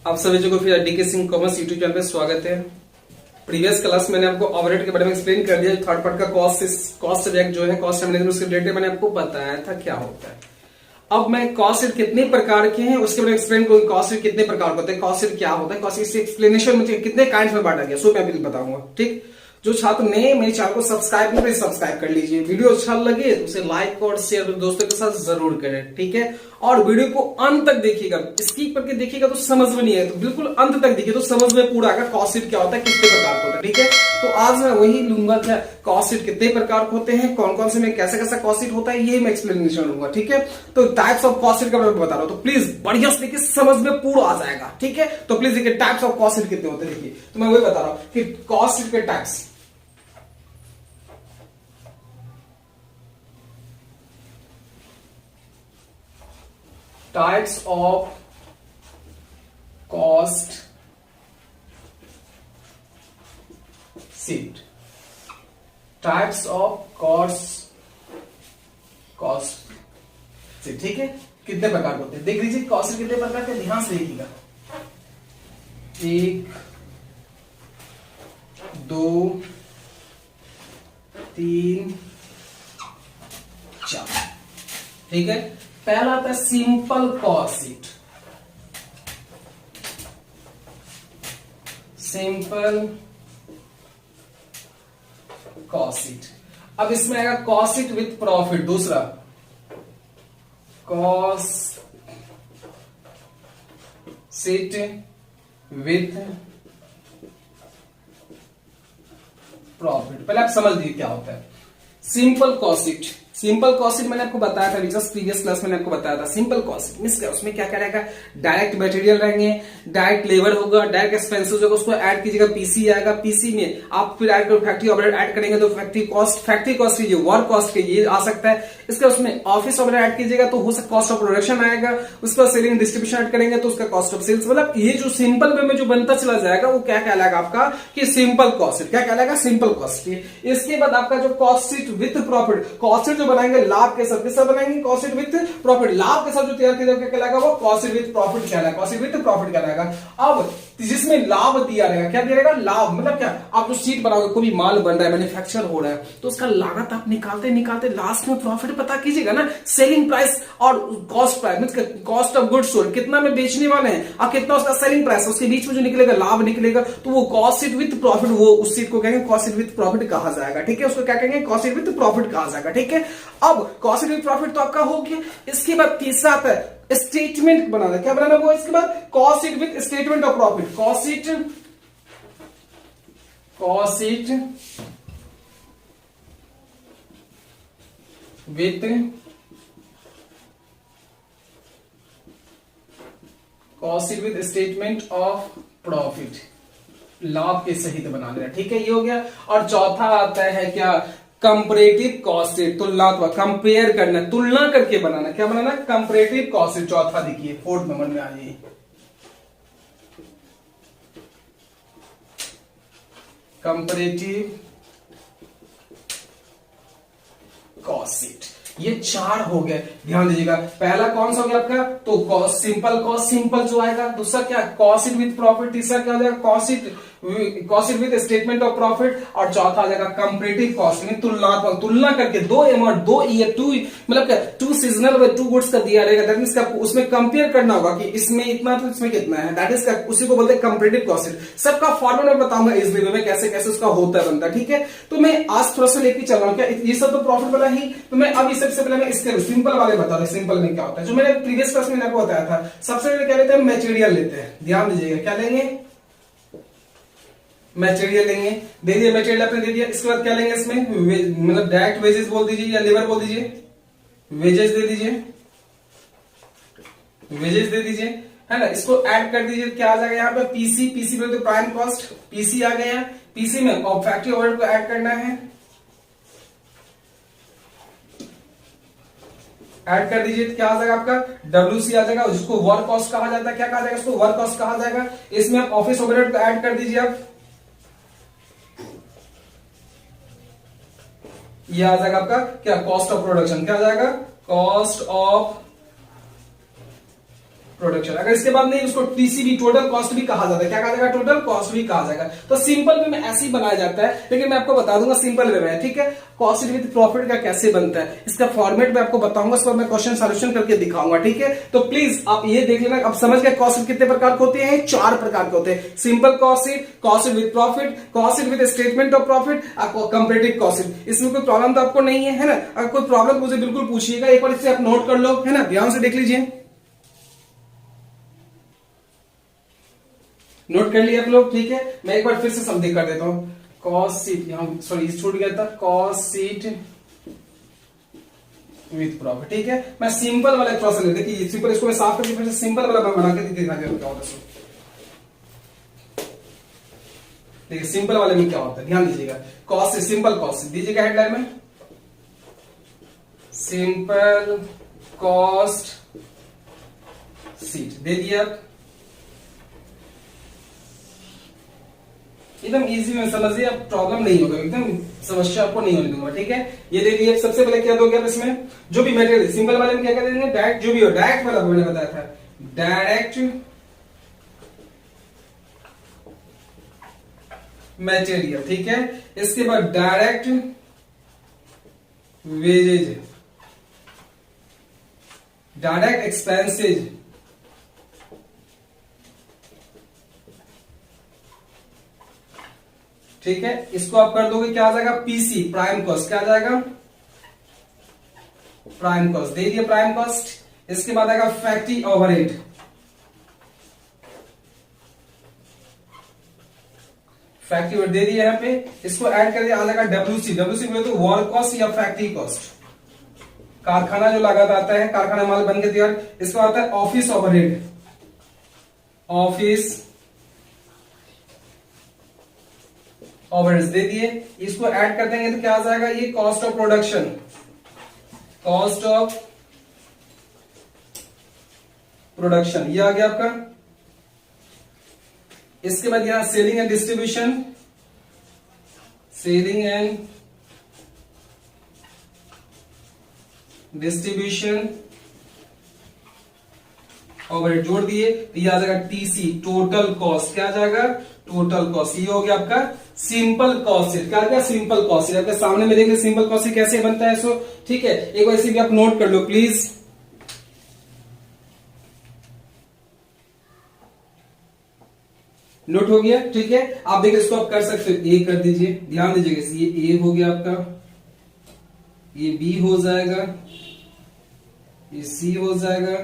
आप सभी को फिर DK Singh commerce YouTube channel पे स्वागत है। प्रीवियस क्लास मैंने आपको ओवरहेड के बारे में एक्सप्लेन कर दिया। थर्ड पार्ट का कॉस्ट सब्जेक्ट जो है कॉस्ट मैनेजमेंट, उसके रिलेटेड मैंने आपको बताया था क्या होता है। अब मैं कॉस्ट शीट कितने प्रकार के हैं उसके बारे में एक्सप्लेन करूंगा। कॉस्ट शीट कितने प्रकार के होते हैं, कॉस्ट शीट क्या होता है, कॉस्ट शीट एक्सप्लेनेशन में कितने काइंड्स में बांटा गया सो मैं भी बताऊंगा। ठीक, जो छात्र नए मेरे चैनल को सब्सक्राइब नहीं, सब्सक्राइब कर लीजिए। वीडियो अच्छा लगे तो उसे लाइक और शेयर दोस्तों के साथ जरूर करें, ठीक है। और वीडियो को अंत तक देखिएगा, स्किप करके देखिएगा तो समझ में नहीं आए तो बिल्कुल अंत तक देखिए तो समझ में पूरा आएगा कॉस्ट शीट क्या होता है, कितने प्रकार का होता है, ठीक है। तो आज मैं वही लूंगा क्या कॉस्ट शीट कितने प्रकार के होते हैं, कौन कौन से में कैसा कैसा कॉस्ट शीट होता है, ये मैं एक्सप्लेनेशन लूंगा, ठीक है। तो टाइप्स ऑफ कॉस्ट शीट का मैं बता रहा हूं तो प्लीज बढ़िया से देखिए, समझ में पूरा आ जाएगा, ठीक है। तो प्लीज देखिए टाइप्स ऑफ कॉस्ट शीट कितने होते हैं। देखिए तो मैं वही बता रहा हूं कि कॉस्ट शीट के types types of cost sheet, types of cost sheet, ठीक है। कितने प्रकार होते हैं देख लीजिए, कॉस्ट शीट कितने प्रकार के ध्यान से देखिएगा। 1 2 3 4, ठीक है। पहला आता है simple cost sheet, simple cost sheet. अब इसमें आएगा कॉस्ट शीट विथ प्रॉफिट। दूसरा कॉस्ट शीट विथ प्रॉफिट। पहले आप समझ लीजिए क्या होता है simple cost sheet. Simple cost sheet मैंने आपको बताया था जस्ट प्रीवियस क्लास में आपको बताया था। सिंपल कॉस्ट शीट मींस क्या, उसमें क्या क्या रहेगा, डायरेक्ट मटेरियल रहेंगे, डायरेक्ट लेबर होगा, डायरेक्ट एक्सपेंसेस होगा, उसको ऐड कीजिएगा, पीसी आएगा, पीसी में आप फिर ऐड करो फैक्ट्री ओवरहेड ऐड करेंगे तो फैक्ट्री कॉस्ट कीजिए, वर्क कॉस्ट कीजिए आ सकता है। इसका उसमें ऑफिस ओवरहेड ऐड कीजिएगा तो हो सकता कॉस्ट ऑफ प्रोडक्शन आएगा, उसके बाद सेलिंग डिस्ट्रीब्यूशन ऐड करेंगे तो उसका कॉस्ट ऑफ सेल्स। मतलब ये जो सिंपल वे में जो बनता चला जाएगा वो क्या कहलाएगा आपका कि सिंपल कॉस्ट शीट। क्या कहलाएगा, सिंपल कॉस्ट शीट। इसके बाद आपका जो cost sheet with profit, cost sheet जो बनाएंगे लाभ के साथ, किस साथ बनाएंगे, कॉस्ट शीट विथ प्रॉफिट, लाभ के साथ जो तैयार किया जाएगा क्या कहलाएगा, वो कॉस्ट शीट विथ प्रॉफिट कहलाएगा, कॉस्ट शीट विथ प्रॉफिट कहलाएगा। अब जिसमें लाभ दिया रहेगा, क्या दिया रहेगा, लाभ। मतलब क्या, आप जो शीट बनाओगे, कोई भी माल बन रहा है, मैन्युफैक्चर हो रहा है तो उसका लागत आप निकालते निकालते लास्ट में प्रॉफिट पता कीजिएगा ना। सेलिंग प्राइस और cost price means cost of goods sold, कितना में बेचने वाले हैं और कितना उसका सेलिंग प्राइस, उसके बीच में जो निकलेगा लाभ निकलेगा तो वो कॉस्ट शीट विथ प्रॉफिट, वो उस शीट को कहेंगे कॉस्ट शीट विथ प्रॉफिट कहा जाएगा, ठीक है। उसको क्या कहेंगे, कॉस्ट शीट विथ प्रॉफिट कहा जाएगा, ठीक है। अब कॉस्ट शीट विथ प्रॉफिट तो आपका हो गया। इसके बाद तीसरा आता है स्टेटमेंट बनाना। क्या बनाना वो, इसके बाद cost sheet with statement of profit, cost sheet with cost sheet with statement of profit, लाभ के सहित बनाना, ठीक है। ये हो गया। और चौथा आता है क्या, कंपैरेटिव कॉस्ट शीट, तुलनात्मक, कंपेयर करना, तुलना करके बनाना। क्या बनाना, कंपैरेटिव कॉस्ट शीट। चौथा देखिए 4th नंबर में आ जाइए, कंपैरेटिव कॉस्ट शीट। ये 4 हो गए, ध्यान दीजिएगा। पहला कौन सा हो गया आपका, तो कॉस्ट सिंपल जो आएगा। दूसरा क्या, कॉस्ट शीट विथ प्रॉफिट। तीसरा क्या हो जाएगा, cost sheet with statement of profit. और चौथा आ जाएगा कंपैरेटिव कॉस्ट में तुलनात्मक, तुलना करके दो अमाउंट, दो ईयर, टू मतलब क्या, टू सीजनल व टू गुड्स का दिया रहेगा, दैट मींस उसमें कंपेयर करना होगा कि इसमें इतना तो इसमें कितना है, दैट इज उसी को बोलते हैं कंपैरेटिव कॉस्ट शीट। सबका फॉर्मूला मैं बताऊंगा इस वीडियो में कैसे कैसे उसका होता है बनता, ठीक है। तो मैं आज थोड़ा सा लेके चल रहा हूं, क्या ये सब तो प्रॉफिट वाला ही, तो मैं अब सबसे पहले मैं इसके सिंपल वाले बता रहा हूं। सिंपल में क्या होता है, जो मैंने प्रीवियस क्लास में आपको बताया था। सबसे पहले क्या लेते हैं, मटेरियल लेते हैं, ध्यान दीजिएगा। क्या लेंगे, मटेरियल लेंगे, दे दिए मटेरियल आपने दे दिया। इसके बाद क्या लेंगे, इसमें मतलब डायरेक्ट वेजेस बोल दीजिए या लेबर बोल दीजिए, वेजेस दे दीजिए, वेजेस दे दीजिए, है ना। इसको ऐड कर दीजिए, क्या आ जाएगा यहाँ पे, पीसी पे तो प्राइम कॉस्ट, पीसी आ गया। पीसी में और फैक्ट्री ओवरहेड को ऐड करना है, ऐड कर दीजिए। क्या आ जाएगा आपका, डब्ल्यूसी आ जाएगा, जिसको वर्क कॉस्ट कहा जाता है। क्या कहा जाएगा, इसको वर्क कॉस्ट कहा जाएगा। इसमें आप ऑफिस ओवरहेड को ऐड कर दीजिए आप, ये आ जाएगा आपका क्या, कॉस्ट ऑफ प्रोडक्शन। क्या आ जाएगा, कॉस्ट ऑफ प्रोडक्शन। अगर इसके बाद नहीं, उसको टीसीबी टोटल कॉस्ट भी कहा जाता है। क्या कहा जाएगा? टोटल कॉस्ट भी कहा जाएगा। तो सिंपल वे में ऐसे ही बनाया जाता है, लेकिन मैं आपको बता दूंगा सिंपल वे में, ठीक है, कॉस्ट विद प्रॉफिट का कैसे बनता है, इसका फॉर्मेट मैं आपको बताऊंगा, उसको मैं क्वेश्चन सॉल्यूशन करके दिखाऊंगा, ठीक है। तो प्लीज आप ये देख लेना। अब समझ गए कॉस्ट कितने प्रकार के होते हैं? 4 प्रकार के होते हैं। Simple cost sheet, cost with profit, cost with statement of profit, आपको कंपैरेटिव कॉस्ट शीट। इसमें कोई प्रॉब्लम तो आपको नहीं है ना? अगर कोई प्रॉब्लम मुझे बिल्कुल पूछिएगा, एक बार इसे आप नोट कर लो, है ना, ध्यान से देख लीजिए। नोट कर लिया आप लोग, ठीक है। मैं एक बार फिर से समझे कर देता हूं। कॉस्ट शीट, यहां सॉरी छूट गया था, कॉस्ट शीट विद प्रॉफिट, ठीक है। मैं सिंपल वाला थोड़ा सा ले, देखिए सिंपल, इसको मैं साफ करके फिर से सिंपल वाला मैं बना के दिखा देता हूं क्या होता है। देखिए सिंपल वाले में क्या होता है, ध्यान दीजिएगा। कॉस्ट सिंपल कॉस्ट दीजिएगा हेडलाइन में, सिंपल कॉस्ट शीट दे दिया आप। एकदम इजी में समझिए, अब प्रॉब्लम नहीं होगा, एकदम समस्या आपको नहीं होने दूंगा, ठीक है। ये देखिए सबसे पहले क्या दोगे आप इसमें, जो भी मटेरियल, सिंपल वाले में क्या कर देंगे, डायरेक्ट जो भी हो, डायरेक्ट वाला मैंने बताया था, डायरेक्ट मटेरियल, ठीक है। इसके बाद डायरेक्ट वेजेज, डायरेक्ट एक्सपेंसेज, ठीक है। इसको आप कर दोगे, क्या आ जाएगा, पीसी, प्राइम कॉस्ट, क्या आ जाएगा, प्राइम कॉस्ट दे दिया, प्राइम कॉस्ट। इसके बाद आएगा फैक्ट्री ओवरहेड, फैक्ट्री ओवरहेड दे दिया यहां पे। इसको ऐड कर दिया, आ जाएगा डब्ल्यूसी, डब्ल्यूसी बोले तो वर्क कॉस्ट या फैक्ट्री कॉस्ट, कारखाना जो लागत आता है, कारखाना माल बन के तैयार। इसको आता है ऑफिस ओवरहेड, ऑफिस ओवरहेड्स दे दिए। इसको ऐड कर देंगे तो क्या आ जाएगा, ये cost of production, cost of production, ये आ गया आपका। इसके बाद यहां selling and distribution, selling and distribution overhead जोड़ दिए, तो ये आ जाएगा टीसी, टोटल कॉस्ट, क्या आ जाएगा, टोटल कॉस्ट। ये हो गया आपका सिंपल कॉस्ट शीट। क्या क्या सिंपल कॉस्ट शीट आपके सामने में देखिए, सिंपल कॉस्ट शीट कैसे बनता है, सो ठीक है। एक बार इसे भी आप नोट कर लो प्लीज। नोट हो गया, ठीक है। आप देखिए इसको आप कर सकते हो, ए कर दीजिए, ध्यान दीजिएगा, ये ए हो गया आपका, ये बी हो जाएगा, ये सी हो जाएगा,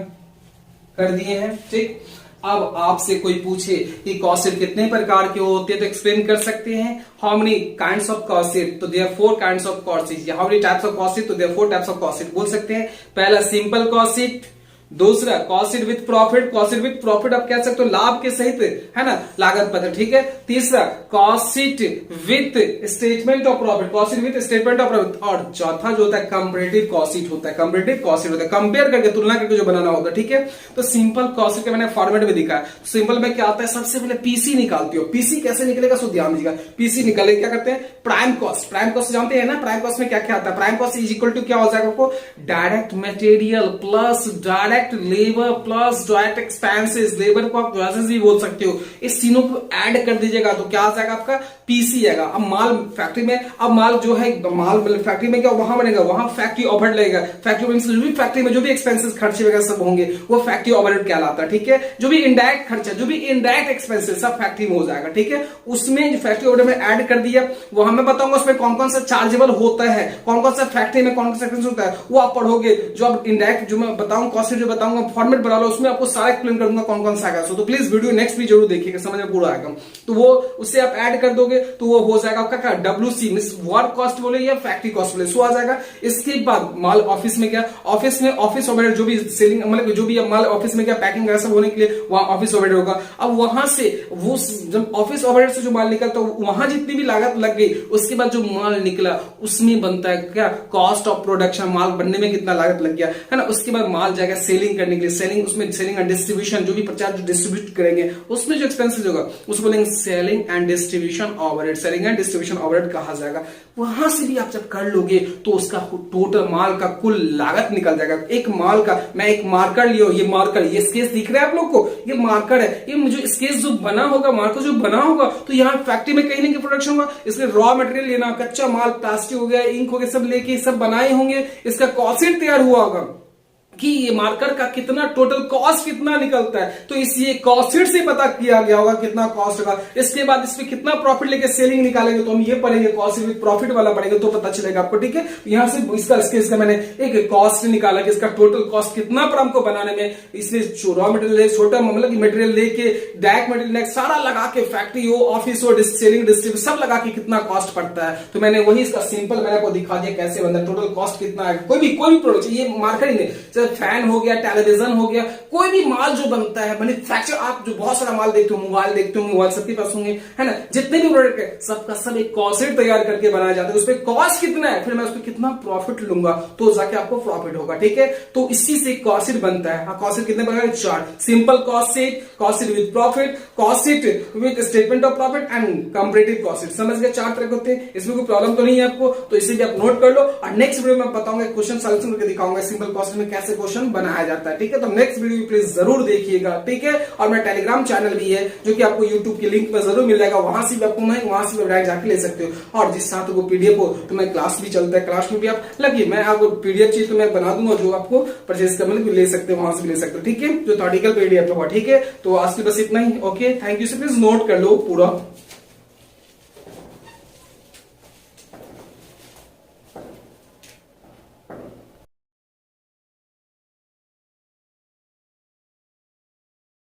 कर दिए हैं, ठीक। अब आपसे कोई पूछे कि कॉस्ट शीट कितने प्रकार के होते हैं, तो एक्सप्लेन कर सकते हैं। How many kinds of cost sheet, तो there are 4 kinds of cost sheet. How many types of cost sheet, तो there are 4 types of cost sheet बोल सकते हैं। पहला सिंपल कॉस्ट शीट, दूसरा cost sheet with profit, cost sheet with profit आप कह सकते हो लाभ के सहित, है ना, लागत पत्र, ठीक है। तीसरा cost sheet with statement of profit, cost sheet with statement of profit. और चौथा जो होता है कंपैरेटिव कॉस्ट शीट होता है, कंपैरेटिव कॉस्ट शीट होता है, कंपेयर करके, तुलना करके जो बनाना होता है, ठीक है। तो सिंपल कॉस्ट शीट का मैंने फॉर्मेट में दिखा है। सिंपल में क्या आता है, सबसे पहले पीसी निकालती हो। पीसी कैसे निकलेगा, सो ध्यान दीजिएगा। पीसी निकाले क्या करते हैं, प्राइम कॉस्ट, प्राइम कॉस्ट जानते हैं ना, प्राइम कॉस्ट में क्या क्या आता है, prime cost is equal to क्या हो जाएगा आपको, direct material plus direct labour plus direct expenses, labour को आप प्रोसेस भी बोल सकते हो, इस तीनों को ऐड कर दीजिएगा तो क्या आ जाएगा आपका, पीसी आएगा। अब माल फैक्ट्री में, अब माल जो है, माल फैक्ट्री में क्या वहां बनेगा, वहां फैक्ट्री ओवरहेड लगेगा। फैक्ट्री जो भी फैक्ट्री में जो भी एक्सपेंसेस खर्चे वगैरह सब होंगे वो फैक्ट्री ओवरहेड कहलाता है, ठीक है। जो भी इनडायरेक्ट खर्चा, जो भी इनडायरेक्ट एक्सपेंसेस सब फैक्ट्री में हो जाएगा, ठीक है। उसमें जो फैक्ट्री ओवरहेड में ऐड कर दिया, वो हमें बताऊंगा उसमें कौन कौन सा चार्जेबल होता है, कौन कौन सा फैक्ट्री में कौन कौन सा एक्सपेंस होता है, वो आप पढ़ोगे। जो आप इनडायरेक्ट जो मैं बताऊंगा, कॉस्ट जो बताऊंगा, फॉर्मेट बना लो, उसमें आपको सारा एक्सप्लेन करूंगा कौन कौन सा आएगा। तो प्लीज वीडियो नेक्स्ट भी जरूर देखिएगा, समझ में पूरा आएगा। तो वो उससे आप ऐड कर दोगे तो वो हो जाएगा आपका क्या, डब्ल्यूसी मींस वर्क कॉस्ट बोले या फैक्ट्री कॉस्ट बोले, सो आ जाएगा। इसके बाद माल ऑफिस में क्या, ऑफिस में ऑफिस ओवरहेड, जो भी सेलिंग मतलब जो भी माल ऑफिस में क्या पैकिंग वगैरह सब होने के लिए वहां ऑफिस ओवरहेड होगा। अब वहां से वो जब ऑफिस ओवरहेड से जो माल निकलता है वहां जितनी भी लागत लग गई, उसके बाद जो माल निकला उसमें बनता है क्या, कॉस्ट ऑफ प्रोडक्शन, माल बनने में कितना लागत लग गया, है ना। उसके बाद माल जाएगा सेलिंग सेलिंग करने के लिए, सेलिंग उसमें सेलिंग एंड डिस्ट्रीब्यूशन, जो भी प्रचार जो डिस्ट्रीब्यूट करेंगे उसमें जो एक्सपेंसेस होगा उसको बोलेंगे selling and distribution overhead, selling and distribution overhead कहा जाएगा। वहां से भी आप जब कर लोगे तो उसका टोटल माल का कुल लागत निकल जाएगा। एक माल का, मैं एक मार्कर लियो, ये मार्कर, ये स्केच दिख रहा है आप लोग को, ये मार्कर है, ये मुझे स्केच जो बना होगा, मार्कर जो बना होगा, तो यहाँ फैक्ट्री में कहीं ना कहीं प्रोडक्शन होगा, इसके रॉ मटेरियल लेना, कच्चा माल, प्लास्टिक हो गया, इंक हो गया, सब लेके सब बनाए होंगे, इसका कॉस्ट शीट तैयार हुआ होगा कि ये मार्कर का कितना टोटल कॉस्ट कितना निकलता है, तो इसी कॉस्ट शीट से पता किया गया होगा कितना कॉस्ट होगा। इसके बाद इसमें कितना प्रॉफिट लेके सेलिंग निकालेंगे तो हम ये पढ़ेंगे, कॉस्ट शीट विद प्रॉफिट वाला पढ़ेंगे तो पता चलेगा आपको, ठीक है। यहां से इसका मैंने एक कॉस्ट निकाला कि इसका टोटल कॉस्ट कितना पर हमको बनाने में, इसलिए रॉ मटेरियल छोटा मतलब मटेरियल लेके डायरेक्ट मटेरियल सारा लगा के, फैक्ट्री हो, ऑफिस हो, सेलिंग डिस्ट्रीब्यूट सब लगा के कितना कॉस्ट पड़ता है, तो मैंने वही इसका सिंपल मैंने आपको दिखा दिया कैसे बनता है, टोटल कॉस्ट कितना है। कोई भी प्रोडक्ट, ये मार्कर ही नहीं, फैन हो गया, टेलीविजन हो गया, कोई भी माल जो बनता है मैन्युफैक्चर, आप जो बहुत सारा माल देखते हो, मोबाइल देखते होंगे, मोबाइल सबके पास होंगे, है ना, जितने भी प्रोडक्ट है सबका सब एक कॉस्ट शीट तैयार करके बनाया जाता है, उस पर कॉस्ट कितना है, फिर मैं उस पर कितना प्रॉफिट लूंगा तो जाके आपको प्रॉफिट होगा, ठीक है। तो इसी से कॉस्ट शीट बनता है। कॉस्ट शीट कितने प्रकार, 4, simple cost sheet, cost sheet with profit, cost sheet with statement of profit and comparative cost sheet. समझ गए, 4 तरह के होते हैं, इसमें कोई प्रॉब्लम तो नहीं है आपको, तो इसे भी आप नोट कर लो। और नेक्स्ट वीडियो में बताऊंगा, क्वेश्चन सॉल्यूशन करके दिखाऊंगा सिंपल कॉस्ट में कैसे क्वेश्चन बनाया जाता है, ठीक है। तो नेक्स्ट वीडियो प्लीज जरूर देखिएगा, ठीक है। और मेरा टेलीग्राम चैनल भी है जो कि आपको यूट्यूब की लिंक में जरूर मिल जाएगा, वहां से भी आपको वहां से भी डायरेक्ट जाके ले सकते हो। और जिस साथ वो पीडीएफ हो तो मैं क्लास भी चलता है, क्लास में भी आप लगिए, मैं आपको पीडीएफ चाहिए तो मैं बना दूंगा, जो आपको परचेज करने भी ले सकते हो, वहां से भी ले सकते हो, ठीक है, जो थॉटिकल पीडीएफ होगा, ठीक है। तो आज की बस इतना ही, okay, thank you. Please note कर लो पूरा।